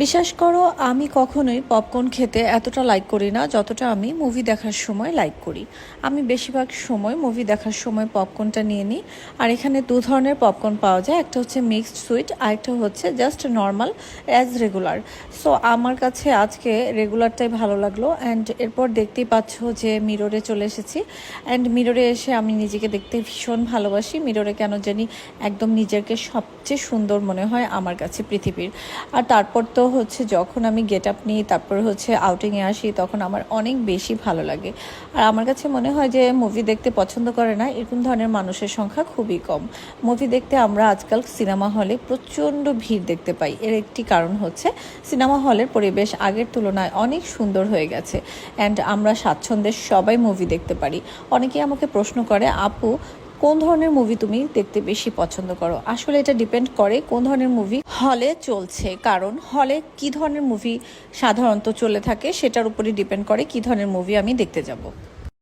বিশ্বাস করো, আমি কখনোই পপকর্ন খেতে এতটা লাইক করি না যতটা আমি মুভি দেখার সময় লাইক করি। আমি বেশিরভাগ সময় মুভি দেখার সময় পপকর্নটা নিয়ে নিই। আর এখানে দু ধরনের পপকর্ন পাওয়া যায়, একটা হচ্ছে মিক্সড সুইট, আর একটা হচ্ছে just normal as regular. So আমার কাছে আজকে রেগুলারটাই ভালো লাগলো। অ্যান্ড এরপর দেখতেই পাচ্ছ যে মিররে চলে এসেছি। অ্যান্ড মিররে এসে আমি নিজেকে দেখতে ভীষণ ভালোবাসি। মিররে কেন জানি একদম নিজেকে সবচেয়ে সুন্দর মনে হয় আমার কাছে পৃথিবীর। আর তারপর তো হচ্ছে যখন আমি গেট আপ নিই, তারপর হচ্ছে আউটিংয়ে আসি, তখন আমার অনেক বেশি ভালো লাগে। আর আমার কাছে মনে হয় যে মুভি দেখতে পছন্দ করে না এরকম ধরনের মানুষের সংখ্যা খুবই কম। মুভি দেখতে আমরা আজকাল সিনেমা হলে প্রচণ্ড ভিড় দেখতে পাই। এর একটি কারণ হচ্ছে সিনেমা হলের পরিবেশ আগের তুলনায় অনেক সুন্দর হয়ে গেছে। অ্যান্ড আমরা স্বাচ্ছন্দ্যে সবাই মুভি দেখতে পারি। অনেকেই আমাকে প্রশ্ন করে, আপু কোন ধরনের মুভি তুমি দেখতে বেশি পছন্দ করো? আসলে এটা ডিপেন্ড করে কোন ধরনের মুভি হলে চলছে, কারণ হলে কি ধরনের মুভি সাধারণত চলে থাকে সেটার উপরই ডিপেন্ড করে কি ধরনের মুভি আমি দেখতে যাব।